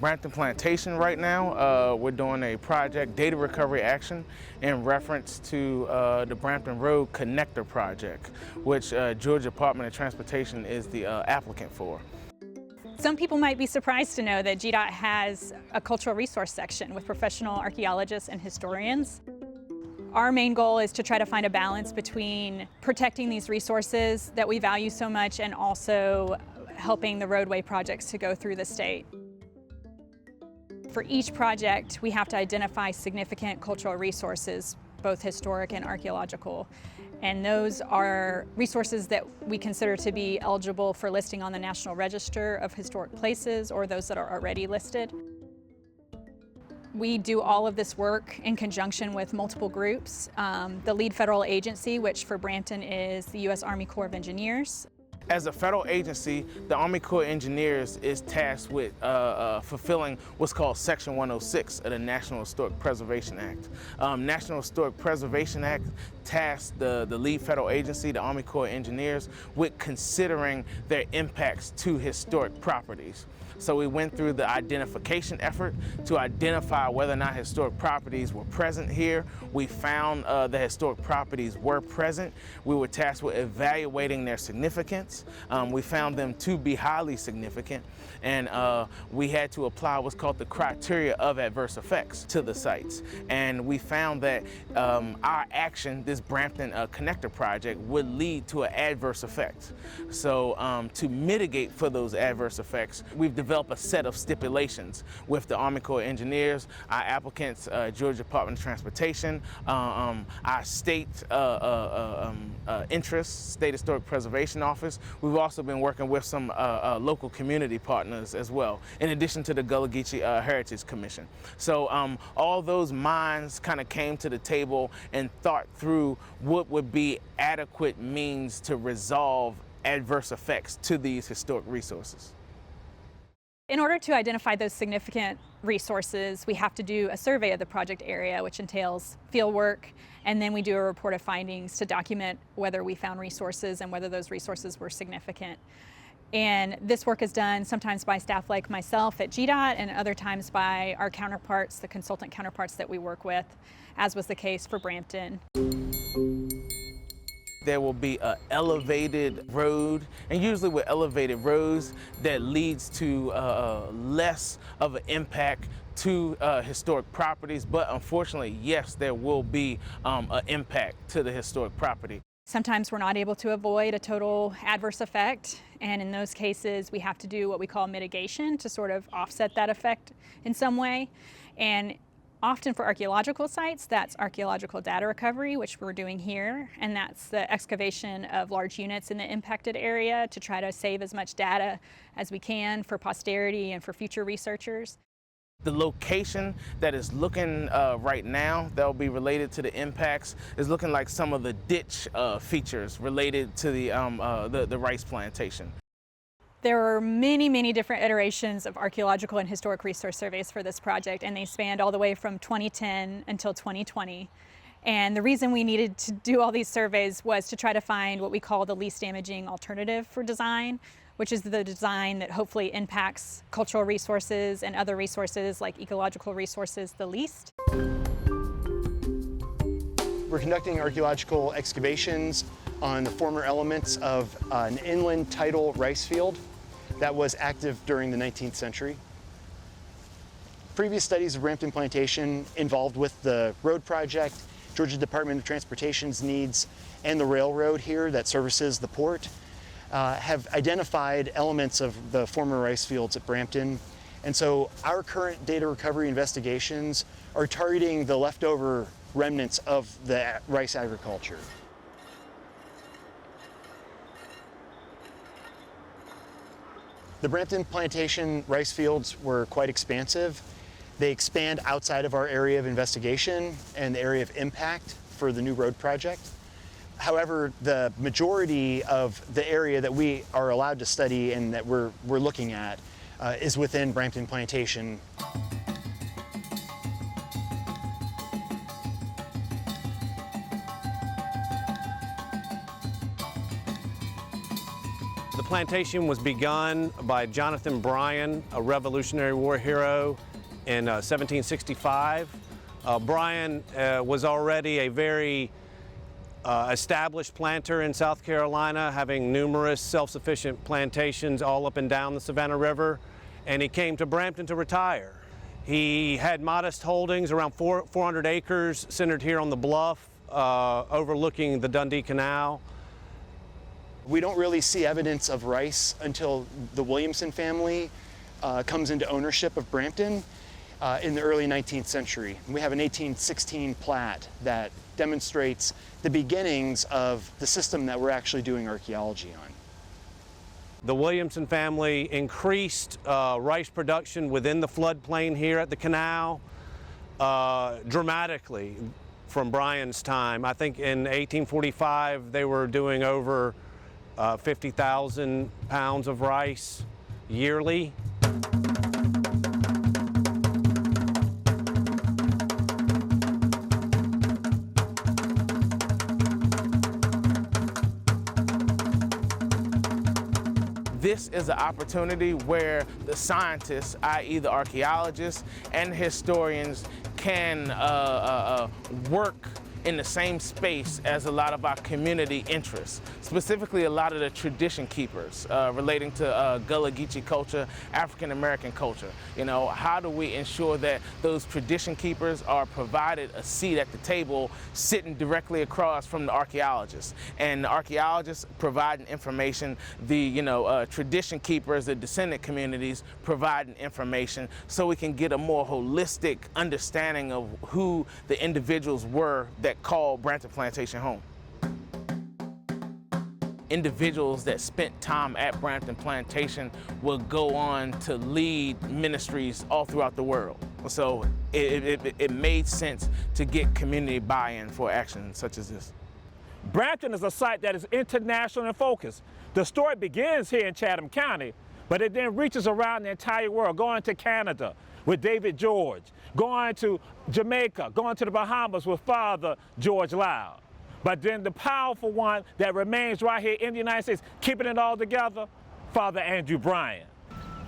Brampton Plantation right now, we're doing a project, data recovery action, in reference to the Brampton Road Connector Project, which Georgia Department of Transportation is the applicant for. Some people might be surprised to know that GDOT has a cultural resource section with professional archaeologists and historians. Our main goal is to try to find a balance between protecting these resources that we value so much and also helping the roadway projects to go through the state. For each project, we have to identify significant cultural resources, both historic and archaeological. And those are resources that we consider to be eligible for listing on the National Register of Historic Places or those that are already listed. We do all of this work in conjunction with multiple groups. The lead federal agency, which for Brampton is the U.S. Army Corps of Engineers. As a federal agency, the Army Corps of Engineers is tasked with fulfilling what's called Section 106 of the National Historic Preservation Act. National Historic Preservation Act tasks the lead federal agency, the Army Corps of Engineers, with considering their impacts to historic properties. So we went through the identification effort to identify whether or not historic properties were present here. We found the historic properties were present. We were tasked with evaluating their significance. We found them to be highly significant, and we had to apply what's called the criteria of adverse effects to the sites. And we found that our action, this Brampton Connector Project, would lead to an adverse effect. So to mitigate for those adverse effects, we've developed a set of stipulations with the Army Corps of Engineers, our applicants, Georgia Department of Transportation, our state interests, State Historic Preservation Office. We've also been working with some local community partners as well, in addition to the Gullah Geechee Heritage Commission. So all those minds kind of came to the table and thought through what would be adequate means to resolve adverse effects to these historic resources. In order to identify those significant resources, we have to do a survey of the project area, which entails field work, and then we do a report of findings to document whether we found resources and whether those resources were significant. And this work is done sometimes by staff like myself at GDOT and other times by our counterparts, the consultant counterparts that we work with, as was the case for Brampton. There will be an elevated road, and usually with elevated roads, that leads to less of an impact to historic properties. But unfortunately, yes, there will be an impact to the historic property. Sometimes we're not able to avoid a total adverse effect, and in those cases we have to do what we call mitigation to sort of offset that effect in some way. And often for archaeological sites, that's archaeological data recovery, which we're doing here, and that's the excavation of large units in the impacted area to try to save as much data as we can for posterity and for future researchers. The location that is looking right now that will be related to the impacts is looking like some of the ditch features related to the rice plantation. There are many, many different iterations of archaeological and historic resource surveys for this project, and they spanned all the way from 2010 until 2020. And the reason we needed to do all these surveys was to try to find what we call the least damaging alternative for design, which is the design that hopefully impacts cultural resources and other resources like ecological resources the least. We're conducting archaeological excavations on the former elements of an inland tidal rice field that was active during the 19th century. Previous studies of Brampton Plantation involved with the road project, Georgia Department of Transportation's needs, and the railroad here that services the port have identified elements of the former rice fields at Brampton. And so our current data recovery investigations are targeting the leftover remnants of the rice agriculture. The Brampton Plantation rice fields were quite expansive. They expand outside of our area of investigation and the area of impact for the new road project. However, the majority of the area that we are allowed to study and that we're looking at is within Brampton Plantation. The plantation was begun by Jonathan Bryan, a Revolutionary War hero, in 1765. Bryan was already a very established planter in South Carolina, having numerous self-sufficient plantations all up and down the Savannah River, and he came to Brampton to retire. He had modest holdings, around 400 acres, centered here on the bluff, overlooking the Dundee Canal. We don't really see evidence of rice until the Williamson family comes into ownership of Brampton in the early 19th century. We have an 1816 plat that demonstrates the beginnings of the system that we're actually doing archaeology on. The Williamson family increased rice production within the floodplain here at the canal dramatically from Bryan's time. I think in 1845 they were doing over 50,000 pounds of rice yearly. This is an opportunity where the scientists, i.e. the archaeologists and historians, can work in the same space as a lot of our community interests, specifically a lot of the tradition keepers relating to Gullah Geechee culture, African American culture. You know, how do we ensure that those tradition keepers are provided a seat at the table sitting directly across from the archaeologists? And the archaeologists providing information, the tradition keepers, the descendant communities providing information, so we can get a more holistic understanding of who the individuals were that called Brampton Plantation home. Individuals that spent time at Brampton Plantation will go on to lead ministries all throughout the world. So it made sense to get community buy-in for action such as this. Brampton is a site that is international in focus. The story begins here in Chatham County, but it then reaches around the entire world, going to Canada with David George, going to Jamaica, going to the Bahamas with Father George Loud. But then the powerful one that remains right here in the United States, keeping it all together, Father Andrew Bryan.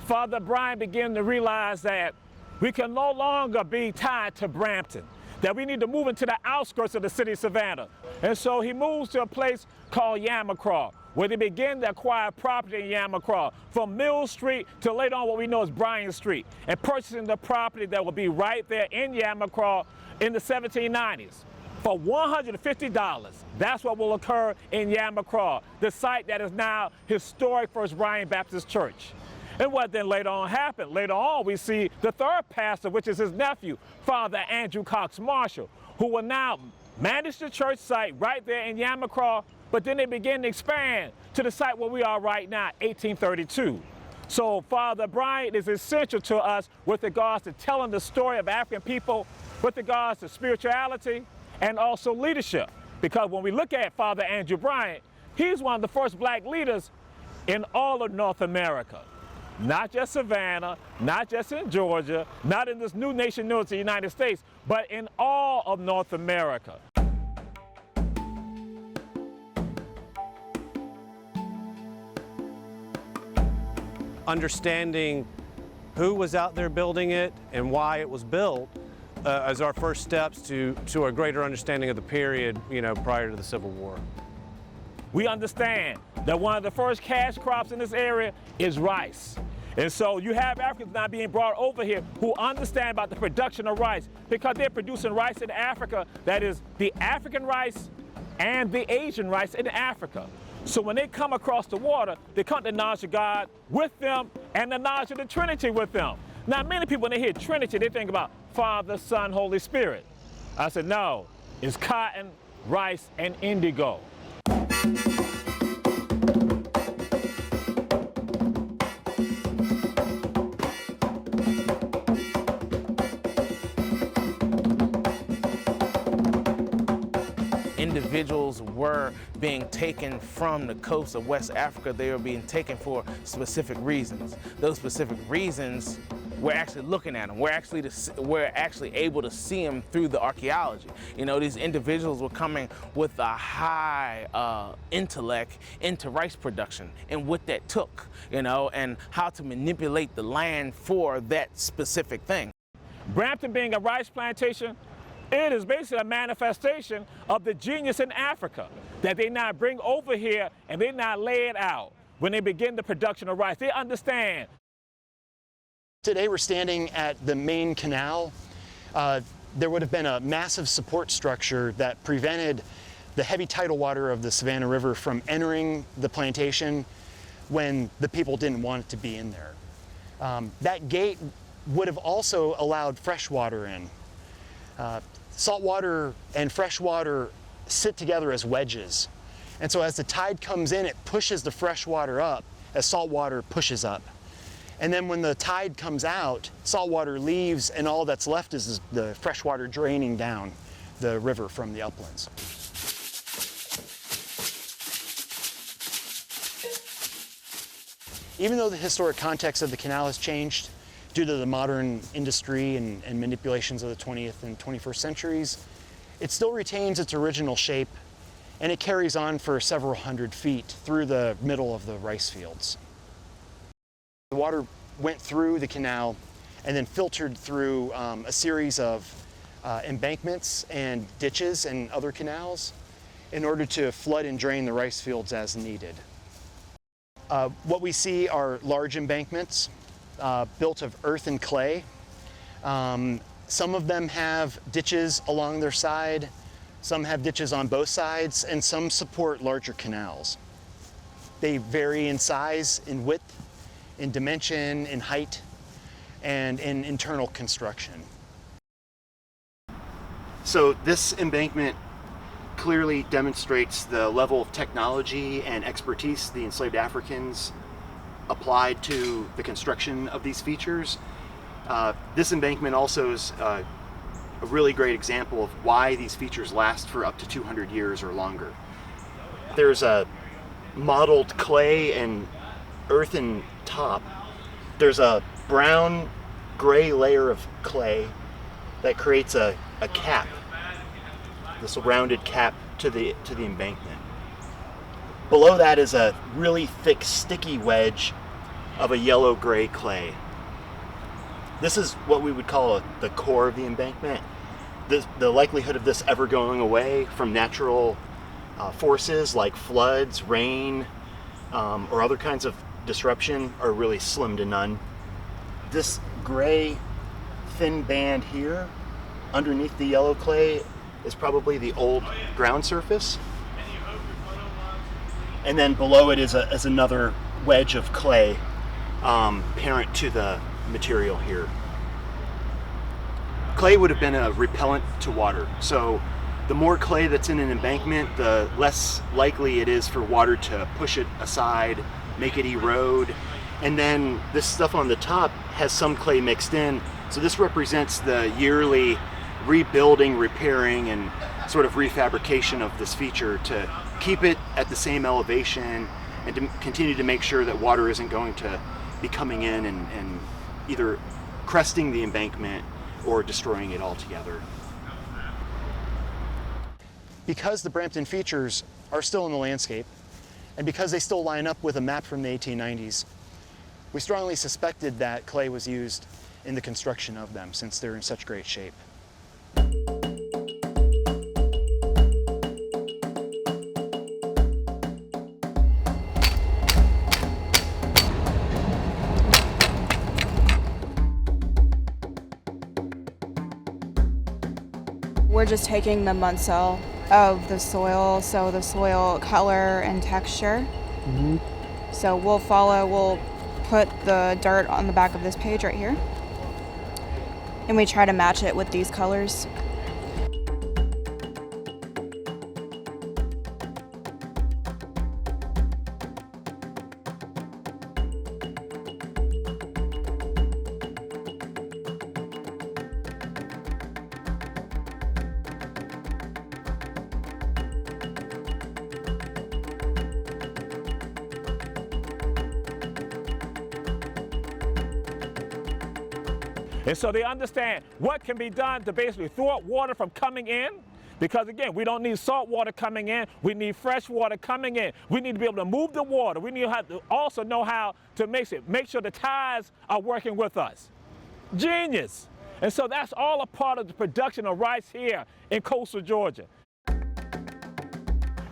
Father Bryan began to realize that we can no longer be tied to Brampton, that we need to move into the outskirts of the city of Savannah. And so he moves to a place called Yamacraw, where they begin to acquire property in Yamacraw, from Mill Street to later on what we know as Bryan Street, and purchasing the property that will be right there in Yamacraw in the 1790s. For $150, that's what will occur in Yamacraw, the site that is now historic First Bryan Baptist Church. And what then later on happened? Later on we see the third pastor, which is his nephew, Father Andrew Cox Marshall, who will now manage the church site right there in Yamacraw, but then they begin to expand to the site where we are right now, 1832. So Father Bryan is essential to us with regards to telling the story of African people, with regards to spirituality, and also leadership. Because when we look at Father Andrew Bryan, he's one of the first black leaders in all of North America. Not just Savannah, not just in Georgia, not in this new nation known as the United States, but in all of North America. Understanding who was out there building it and why it was built as our first steps to a greater understanding of the period, prior to the Civil War. We understand that one of the first cash crops in this area is rice. And so you have Africans now being brought over here who understand about the production of rice, because they're producing rice in Africa that is the African rice and the Asian rice in Africa. So when they come across the water, they come to the knowledge of God with them and the knowledge of the Trinity with them. Now, many people, when they hear Trinity, they think about Father, Son, Holy Spirit. I said, no, it's cotton, rice, and indigo. Individuals were being taken from the coast of West Africa. They were being taken for specific reasons. Those specific reasons we're actually looking at them. We're actually able to see them through the archaeology. You know, these individuals were coming with a high intellect into rice production and what that took, you know, and how to manipulate the land for that specific thing. Brampton being a rice plantation, it is basically a manifestation of the genius in Africa that they now bring over here and they now lay it out when they begin the production of rice. They understand. Today we're standing at the main canal. There would have been a massive support structure that prevented the heavy tidal water of the Savannah River from entering the plantation when the people didn't want it to be in there. That gate would have also allowed fresh water in. Salt water and fresh water sit together as wedges. And so as the tide comes in, it pushes the fresh water up as salt water pushes up. And then when the tide comes out, salt water leaves and all that's left is the fresh water draining down the river from the uplands. Even though the historic context of the canal has changed due to the modern industry and manipulations of the 20th and 21st centuries, it still retains its original shape, and it carries on for several hundred feet through the middle of the rice fields. The water went through the canal and then filtered through a series of embankments and ditches and other canals in order to flood and drain the rice fields as needed. What we see are large embankments built of earth and clay. Some of them have ditches along their side, some have ditches on both sides, and some support larger canals. They vary in size, in width, in dimension, in height, and in internal construction. So this embankment clearly demonstrates the level of technology and expertise the enslaved Africans applied to the construction of these features. This embankment also is a really great example of why these features last for up to 200 years or longer. There's a modeled clay and earthen top. There's a brown gray layer of clay that creates a cap, this rounded cap to the embankment. Below that is a really thick sticky wedge of a yellow-gray clay. This is what we would call the core of the embankment. The likelihood of this ever going away from natural forces like floods, rain, or other kinds of disruption are really slim to none. This gray thin band here underneath the yellow clay is probably the old ground surface. And then below it is another wedge of clay parent to the material here. Clay would have been a repellent to water. So the more clay that's in an embankment, the less likely it is for water to push it aside, make it erode. And then this stuff on the top has some clay mixed in. So this represents the yearly rebuilding, repairing, and sort of refabrication of this feature to keep it at the same elevation and to continue to make sure that water isn't going to be coming in and either cresting the embankment or destroying it altogether. Because the Brampton features are still in the landscape, and because they still line up with a map from the 1890s, we strongly suspected that clay was used in the construction of them since they're in such great shape. We're just taking the mudsel of the soil, so the soil color and texture. So we'll put the dirt on the back of this page right here, and we try to match it with these colors. And so they understand what can be done to basically thwart water from coming in. Because again, we don't need salt water coming in, we need fresh water coming in. We need to be able to move the water. We need to also know how to make sure the tides are working with us. Genius. And so that's all a part of the production of rice here in coastal Georgia.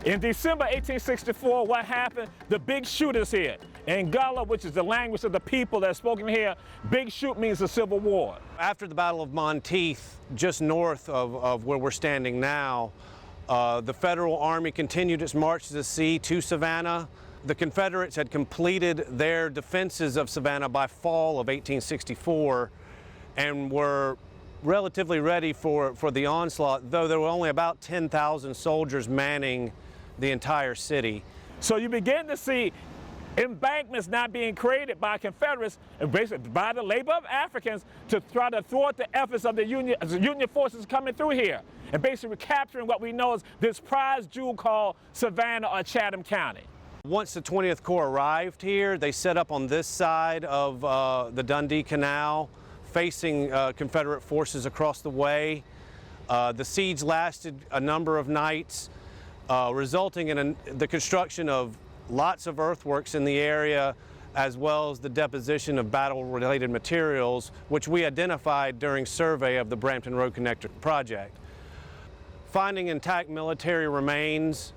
In December 1864, what happened? The Big Shoot is here. In Gullah, which is the language of the people that's spoken here, Big Shoot means the Civil War. After the Battle of Monteith, just north of where we're standing now, the Federal Army continued its march to the sea to Savannah. The Confederates had completed their defenses of Savannah by fall of 1864 and were relatively ready for the onslaught, though there were only about 10,000 soldiers manning the entire city. So you begin to see embankments not being created by Confederates and basically by the labor of Africans to try to thwart the efforts of the Union forces coming through here and basically capturing what we know as this prize jewel called Savannah or Chatham County. Once the 20th Corps arrived here, they set up on this side of the Dundee Canal, facing Confederate forces across the way. The siege lasted a number of nights, resulting in the construction of lots of earthworks in the area, as well as the deposition of battle-related materials, which we identified during survey of the Brampton Road Connector project. Finding intact military remains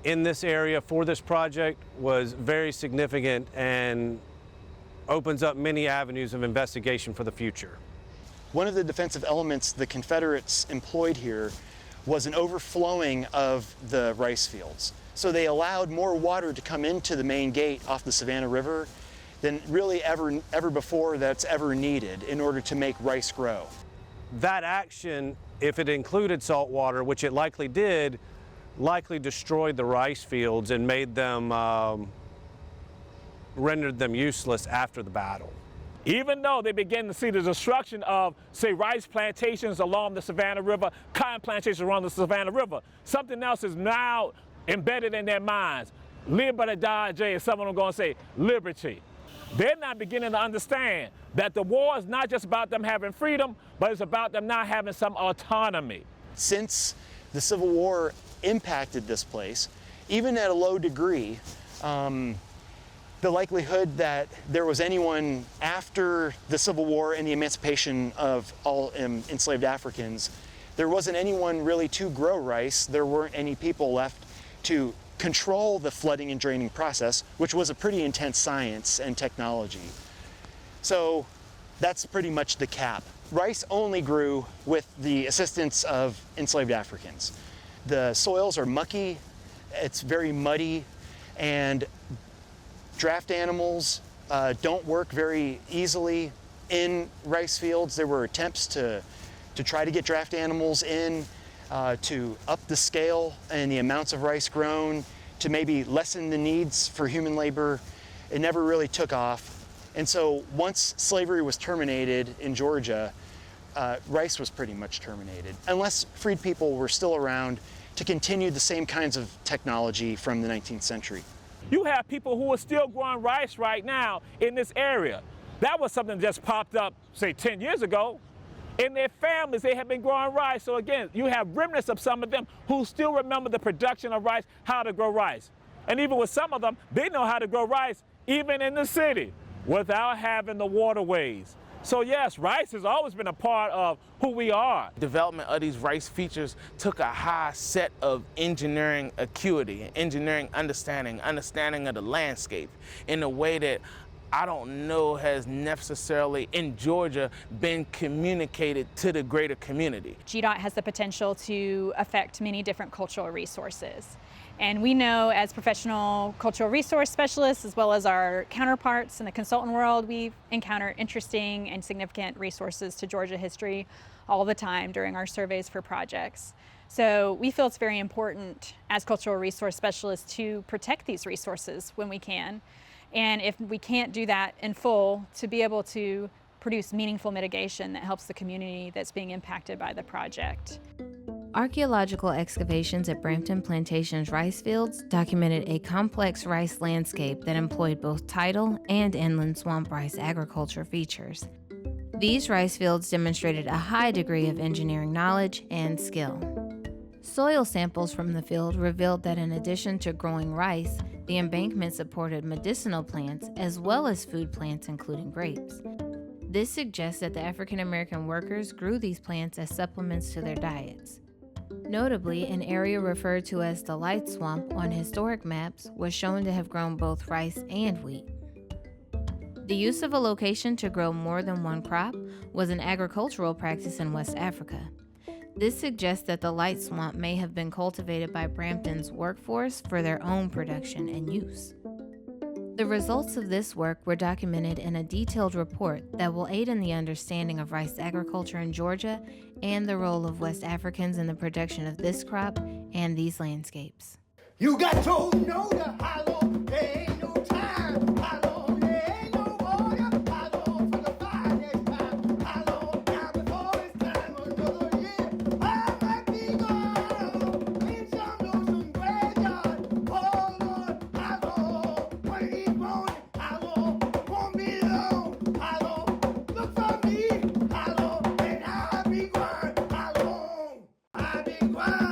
in this area for this project was very significant and opens up many avenues of investigation for the future. One of the defensive elements the Confederates employed here was an overflowing of the rice fields. So they allowed more water to come into the main gate off the Savannah River than really ever before that's ever needed in order to make rice grow. That action, if it included salt water, which it likely did, likely destroyed the rice fields and made them, rendered them useless after the battle. Even though they began to see the destruction of, say, rice plantations along the Savannah River, cotton plantations along the Savannah River, something else is now embedded in their minds. Liberty, and some of them going to say liberty. They're not beginning to understand that the war is not just about them having freedom, but it's about them not having some autonomy. Since the Civil War impacted this place, even at a low degree, the likelihood that there was anyone after the Civil War and the emancipation of all enslaved Africans, there wasn't anyone really to grow rice. There weren't any people left to control the flooding and draining process, which was a pretty intense science and technology. So that's pretty much the cap. Rice only grew with the assistance of enslaved Africans. The soils are mucky, it's very muddy, and draft animals don't work very easily in rice fields. There were attempts to try to get draft animals in, to up the scale and the amounts of rice grown, to maybe lessen the needs for human labor. It never really took off. And so once slavery was terminated in Georgia, rice was pretty much terminated, unless freed people were still around to continue the same kinds of technology from the 19th century. You have people who are still growing rice right now in this area. That was something that just popped up, say, 10 years ago. In their families, they have been growing rice. So again, you have remnants of some of them who still remember the production of rice, how to grow rice. And even with some of them, they know how to grow rice even in the city without having the waterways. So yes, rice has always been a part of who we are. Development of these rice features took a high set of engineering acuity, engineering understanding of the landscape in a way that I don't know has necessarily in Georgia been communicated to the greater community. GDOT has the potential to affect many different cultural resources. And we know as professional cultural resource specialists, as well as our counterparts in the consultant world, we encounter interesting and significant resources to Georgia history all the time during our surveys for projects. So we feel it's very important as cultural resource specialists to protect these resources when we can. And if we can't do that in full, to be able to produce meaningful mitigation that helps the community that's being impacted by the project. Archaeological excavations at Brampton Plantation's rice fields documented a complex rice landscape that employed both tidal and inland swamp rice agriculture features. These rice fields demonstrated a high degree of engineering knowledge and skill. Soil samples from the field revealed that in addition to growing rice, the embankment supported medicinal plants as well as food plants including grapes. This suggests that the African American workers grew these plants as supplements to their diets. Notably, an area referred to as the Light Swamp on historic maps was shown to have grown both rice and wheat. The use of a location to grow more than one crop was an agricultural practice in West Africa. This suggests that the Light Swamp may have been cultivated by Brampton's workforce for their own production and use. The results of this work were documented in a detailed report that will aid in the understanding of rice agriculture in Georgia and the role of West Africans in the production of this crop and these landscapes. You got to know the hollow, there ain't no time, hollow, there ain't no water, hollow, for the fire next time, hollow, now before it's time, another year, I might be gone, in some ocean graveyard, oh Lord, hollow, when he's born, hollow, won't be long, hollow, look for me, hollow, and I'll be gone, hollow, I'll be gone.